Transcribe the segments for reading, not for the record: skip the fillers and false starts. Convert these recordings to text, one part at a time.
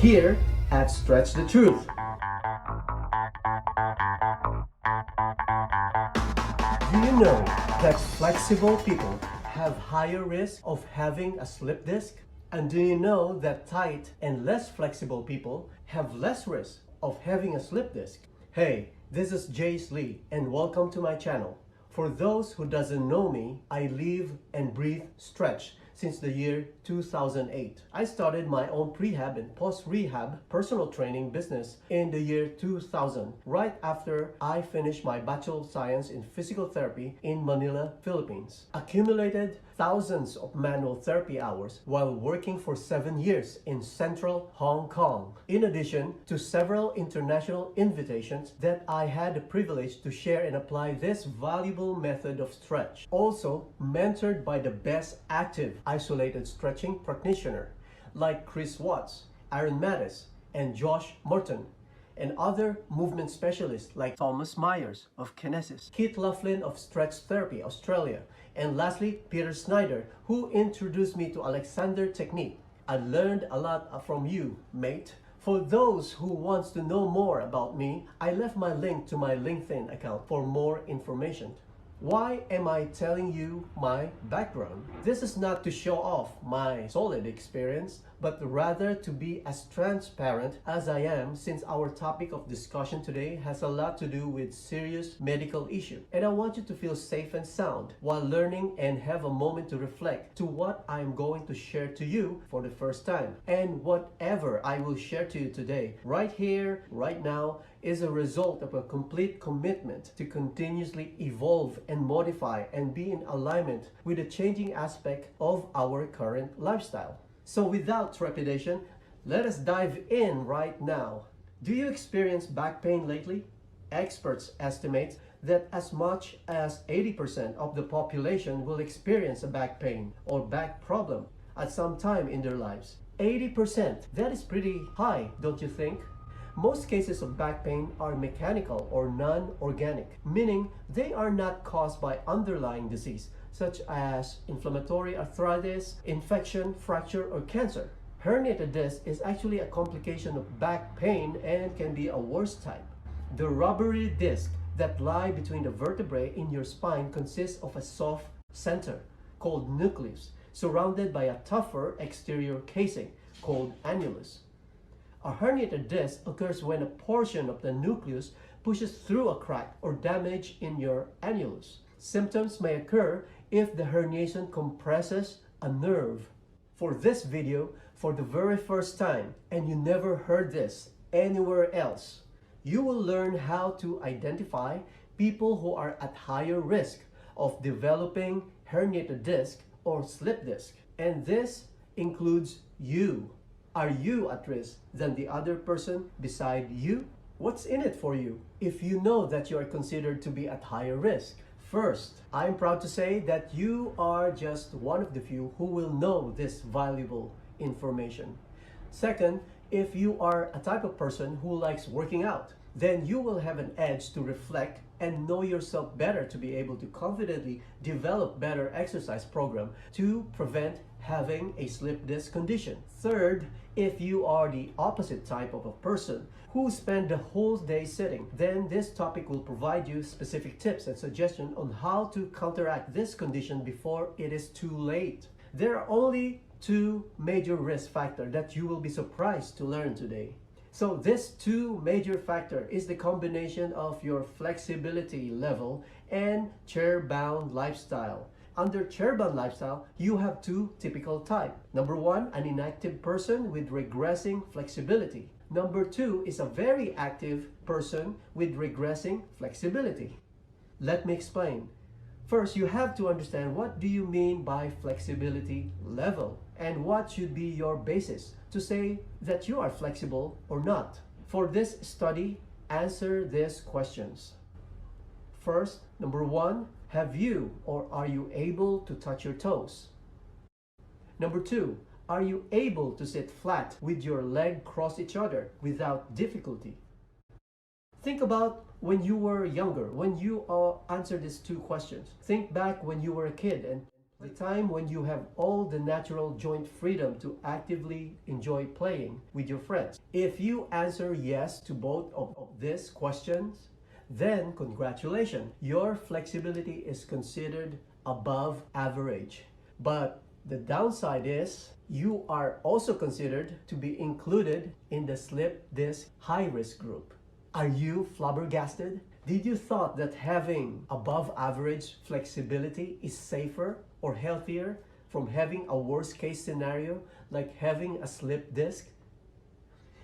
here at Stretch the Truth. Do you know that flexible people have higher risk of having a slip disc? And do you know that tight and less flexible people have less risk of having a slip disc? Hey, this is Jace Lee and welcome to my channel. For those who doesn't know me, I live and breathe stretch since the year 2008. I started my own prehab and post-rehab personal training business in the year 2000, right after I finished my Bachelor of Science in Physical Therapy in Manila, Philippines. Accumulated thousands of manual therapy hours while working for 7 years in central Hong Kong, in addition to several international invitations that I had the privilege to share and apply this valuable method of stretch. Also mentored by the best active isolated stretching practitioner like Chris Watts, Aaron Mattis, and Josh Morton, and other movement specialists like Thomas Myers of Kinesis, Keith Laughlin of Stretch Therapy Australia, and lastly Peter Snyder, who introduced me to Alexander Technique. I learned a lot from you, mate. For those who wants to know more about me, I left my link to my LinkedIn account for more information. Why am I telling you my background? This is not to show off my solid experience, but rather to be as transparent as I am, since our topic of discussion today has a lot to do with serious medical issue. And I want you to feel safe and sound while learning and have a moment to reflect to what I am going to share to you for the first time. And whatever I will share to you today, right here, right now, is a result of a complete commitment to continuously evolve and modify and be in alignment with the changing aspect of our current lifestyle. So without trepidation, let us dive in right now. Do you experience back pain lately? Experts estimate that as much as 80% of the population will experience a back pain or back problem at some time in their lives. 80%, that is pretty high, don't you think? Most cases of back pain are mechanical or non-organic, meaning they are not caused by underlying disease, such as inflammatory arthritis, infection, fracture, or cancer. Herniated disc is actually a complication of back pain and can be a worse type. The rubbery disc that lie between the vertebrae in your spine consists of a soft center called nucleus, surrounded by a tougher exterior casing called annulus. A herniated disc occurs when a portion of the nucleus pushes through a crack or damage in your annulus. Symptoms may occur if the herniation compresses a nerve. For this video, for the very first time, and you never heard this anywhere else, you will learn how to identify people who are at higher risk of developing herniated disc or slip disc. And this includes you. Are you at risk than the other person beside you? What's in it for you if you know that you are considered to be at higher risk? First, I'm proud to say that you are just one of the few who will know this valuable information. Second, if you are a type of person who likes working out, then you will have an edge to reflect and know yourself better to be able to confidently develop better exercise program to prevent having a slip disc condition. Third, if you are the opposite type of a person who spend the whole day sitting, then this topic will provide you specific tips and suggestions on how to counteract this condition before it is too late. There are only two major risk factors that you will be surprised to learn today. So this two major factor is the combination of your flexibility level and chair-bound lifestyle. Under chair-bound lifestyle, you have two typical types. Number one, an inactive person with regressing flexibility. Number two is a very active person with regressing flexibility. Let me explain. First, you have to understand what do you mean by flexibility level and what should be your basis to say that you are flexible or not. For this study, answer these questions. First, number one, have you or are you able to touch your toes? Number two, are you able to sit flat with your legs cross each other without difficulty? Think about when you were younger, when you answered these two questions. Think back when you were a kid and The time when you have all the natural joint freedom to actively enjoy playing with your friends. If you answer yes to both of these questions, then congratulations, your flexibility is considered above average. But the downside is you are also considered to be included in the slip disc high risk group. Are you flabbergasted? Did you thought that having above average flexibility is safer or healthier from having a worst case scenario like having a slip disc?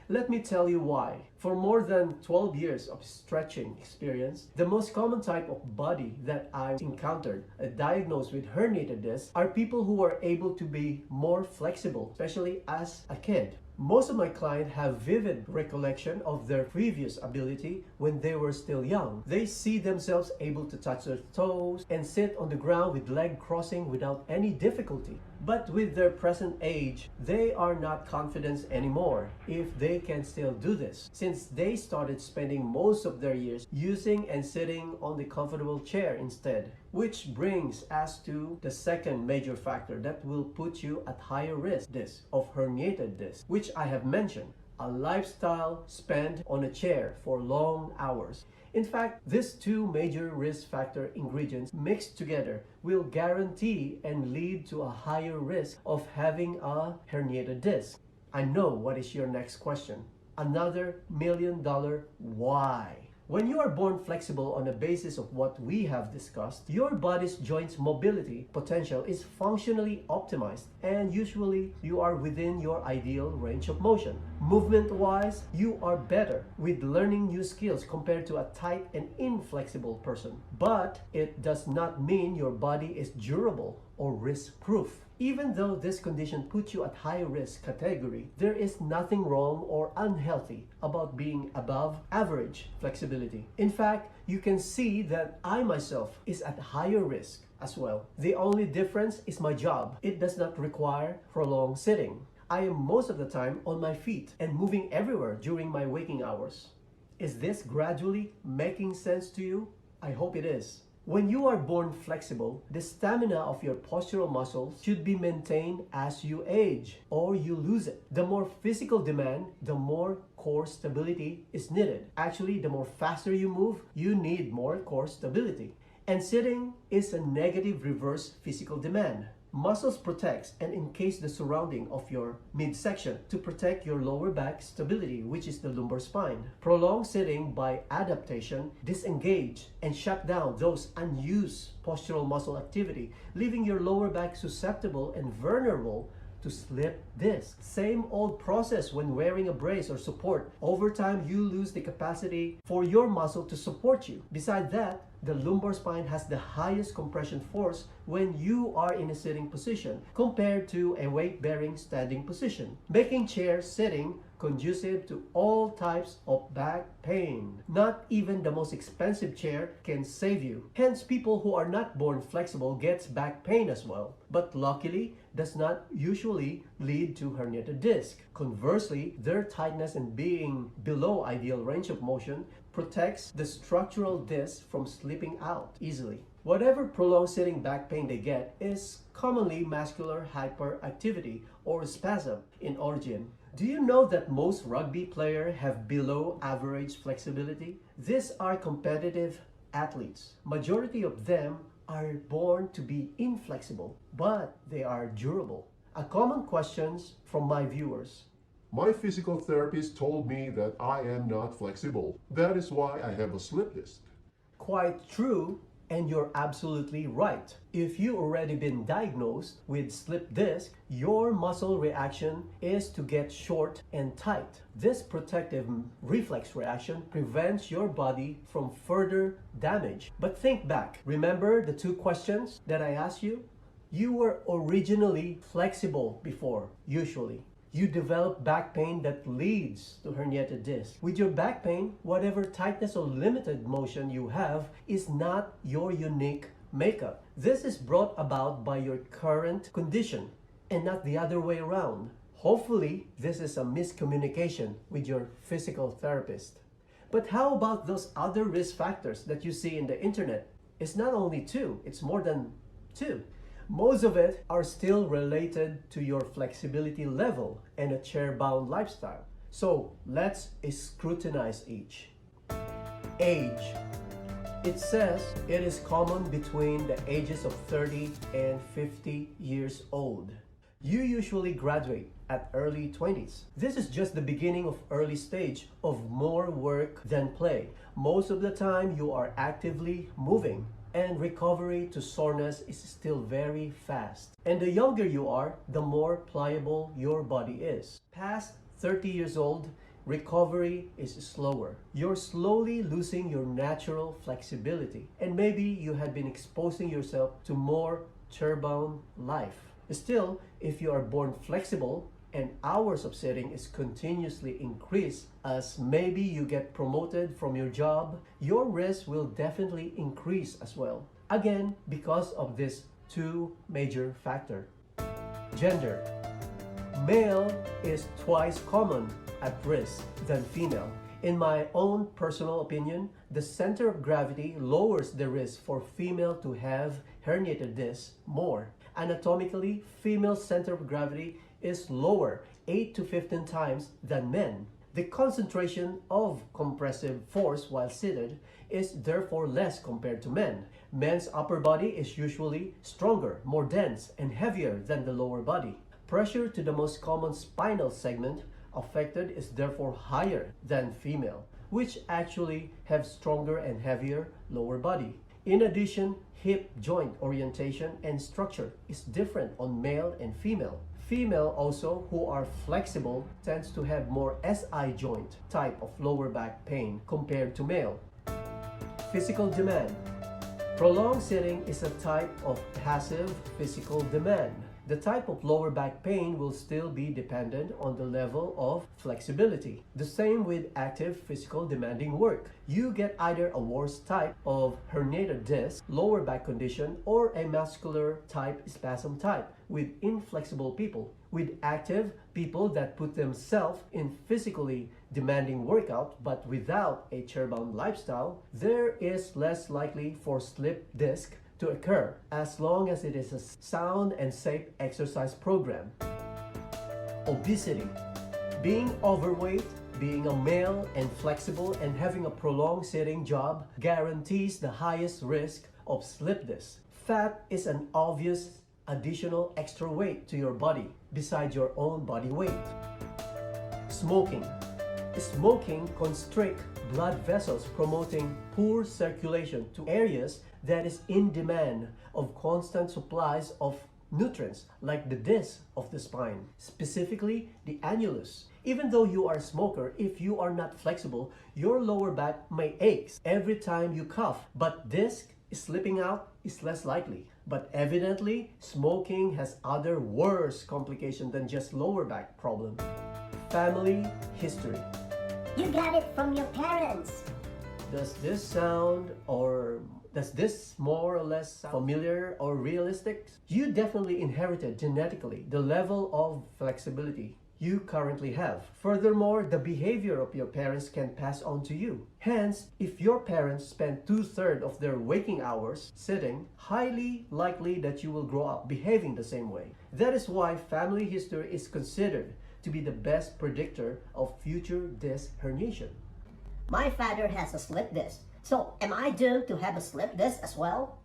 Let me tell you why. For more than 12 years of stretching experience, the most common type of body that I've encountered diagnosed with herniated discs are people who are able to be more flexible, especially as a kid. Most of my clients have vivid recollection of their previous ability when they were still young. They see themselves able to touch their toes and sit on the ground with leg crossing without any difficulty. But with their present age, they are not confident anymore if they can still do this, since they started spending most of their years using and sitting on the comfortable chair instead. Which brings us to the second major factor that will put you at higher risk of herniated disc, which I have mentioned: a lifestyle spent on a chair for long hours. In fact, these two major risk factor ingredients mixed together will guarantee and lead to a higher risk of having a herniated disc. I know what is your next question. Another $1,000,000 why. When you are born flexible on the basis of what we have discussed, your body's joints mobility potential is functionally optimized, and usually you are within your ideal range of motion. Movement-wise, you are better with learning new skills compared to a tight and inflexible person. But it does not mean your body is durable or risk-proof. Even though this condition puts you at high risk category, there is nothing wrong or unhealthy about being above average flexibility. In fact, you can see that I myself is at higher risk as well. The only difference is my job. It does not require prolonged sitting. I am most of the time on my feet and moving everywhere during my waking hours. Is this gradually making sense to you? I hope it is. When you are born flexible, the stamina of your postural muscles should be maintained as you age or you lose it. The more physical demand, the more core stability is needed. Actually, the more faster you move, you need more core stability. And sitting is a negative reverse physical demand. Muscles protects and encase the surrounding of your midsection to protect your lower back stability, which is the lumbar spine. Prolonged sitting by adaptation disengage and shut down those unused postural muscle activity, leaving your lower back susceptible and vulnerable to slip disc. Same old process when wearing a brace or support. Over time, you lose the capacity for your muscle to support you. Besides that, the lumbar spine has the highest compression force when you are in a sitting position compared to a weight-bearing standing position, making chair sitting conducive to all types of back pain. Not even the most expensive chair can save you. Hence, people who are not born flexible gets back pain as well, but luckily does not usually lead to herniated disc. Conversely, their tightness and being below ideal range of motion protects the structural disc from slipping out easily. Whatever prolonged sitting back pain they get is commonly muscular hyperactivity or spasm in origin. Do you know that most rugby players have below average flexibility? These are competitive athletes. Majority of them are born to be inflexible, but they are durable. A common question from my viewers: my physical therapist told me that I am not flexible. That is why I have a slip disc. Quite true, and you're absolutely right. If you already been diagnosed with slip disc, your muscle reaction is to get short and tight. This protective reflex reaction prevents your body from further damage. But think back. Remember the two questions that I asked you? You were originally flexible before, usually. You develop back pain that leads to herniated disc. With your back pain, whatever tightness or limited motion you have is not your unique makeup. This is brought about by your current condition and not the other way around. Hopefully, this is a miscommunication with your physical therapist. But how about those other risk factors that you see in the internet? It's not only two, it's more than two. Most of it are still related to your flexibility level and a chair-bound lifestyle. So let's scrutinize each. Age. It says it is common between the ages of 30 and 50 years old. You usually graduate at early 20s. This is just the beginning of early stage of more work than play. Most of the time you are actively moving, and recovery to soreness is still very fast. And the younger you are, the more pliable your body is. Past 30 years old, recovery is slower. You're slowly losing your natural flexibility, and maybe you had been exposing yourself to more chair-bound life. Still, if you are born flexible and hours of sitting is continuously increased as maybe you get promoted from your job, your risk will definitely increase as well. Again, because of these two major factors. Gender. Male is twice common at risk than female. In my own personal opinion, the center of gravity lowers the risk for female to have herniated discs more. Anatomically, female center of gravity is lower 8 to 15 times than men. The concentration of compressive force while seated is therefore less compared to men. Men's upper body is usually stronger, more dense, and heavier than the lower body. Pressure to the most common spinal segment affected is therefore higher than female, which actually have stronger and heavier lower body. In addition, hip joint orientation and structure is different on male and female. Female also who are flexible tends to have more SI joint type of lower back pain compared to male. Physical demand. Prolonged sitting is a type of passive physical demand. The type of lower back pain will still be dependent on the level of flexibility. The same with active physical demanding work. You get either a worse type of herniated disc, lower back condition, or a muscular type spasm type with inflexible people. With active people that put themselves in physically demanding workout but without a chair-bound lifestyle, there is less likely for slip disc to occur as long as it is a sound and safe exercise program. Obesity. Being overweight, being a male and flexible and having a prolonged sitting job guarantees the highest risk of slip disc. Fat is an obvious additional extra weight to your body besides your own body weight. Smoking. Smoking constricts blood vessels, promoting poor circulation to areas that is in demand of constant supplies of nutrients like the disc of the spine, specifically the annulus. Even though you are a smoker, if you are not flexible, your lower back may ache every time you cough, but disc slipping out is less likely. But evidently, smoking has other worse complications than just lower back problem. Family history. You got it from your parents. Does this more or less familiar or realistic? You definitely inherited genetically the level of flexibility you currently have. Furthermore, the behavior of your parents can pass on to you. Hence, if your parents spend 2/3 of their waking hours sitting, highly likely that you will grow up behaving the same way. That is why family history is considered to be the best predictor of future disc herniation. My father has a slip disc. So, am I doomed to have a slip disc as well?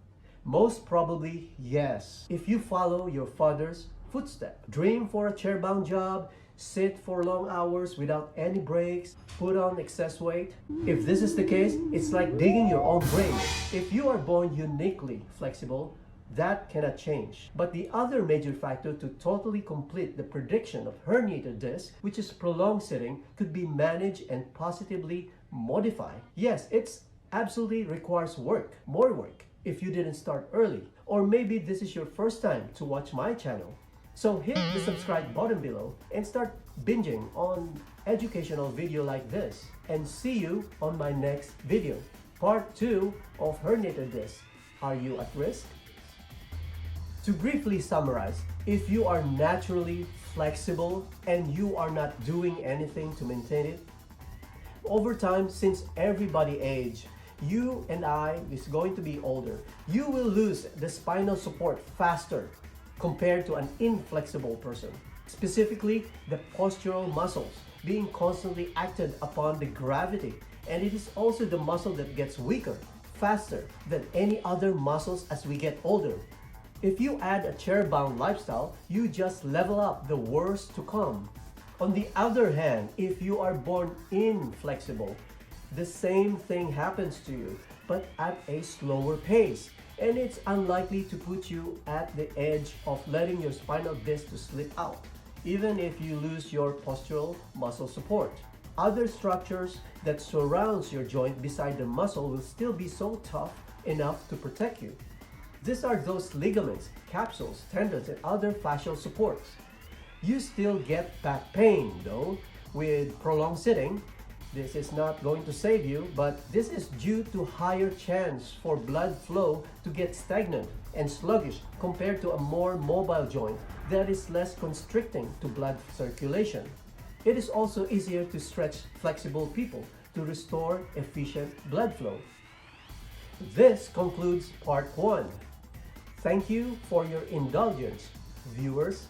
Most probably, yes. If you follow your father's footsteps. Dream for a chair-bound job, sit for long hours without any breaks, put on excess weight. If this is the case, it's like digging your own grave. If you are born uniquely flexible, that cannot change. But the other major factor to totally complete the prediction of herniated disc, which is prolonged sitting, could be managed and positively modified. Yes, it's absolutely requires work, more work, if you didn't start early. Or maybe this is your first time to watch my channel. So hit the subscribe button below and start binging on educational video like this. And see you on my next video. Part 2 of herniated disc. Are you at risk? To briefly summarize, if you are naturally flexible and you are not doing anything to maintain it, over time, since everybody age, you and I is going to be older, you will lose the spinal support faster compared to an inflexible person. Specifically, the postural muscles being constantly acted upon the gravity, and it is also the muscle that gets weaker faster than any other muscles as we get older. If you add a chair-bound lifestyle, you just level up the worst to come. On the other hand, if you are born inflexible, the same thing happens to you, but at a slower pace, and it's unlikely to put you at the edge of letting your spinal disc to slip out, even if you lose your postural muscle support. Other structures that surrounds your joint beside the muscle will still be so tough enough to protect you. These are those ligaments, capsules, tendons, and other fascial supports. You still get back pain though with prolonged sitting. This is not going to save you, but this is due to higher chance for blood flow to get stagnant and sluggish compared to a more mobile joint that is less constricting to blood circulation. It is also easier to stretch flexible people to restore efficient blood flow. This concludes part 1. Thank you for your indulgence, viewers.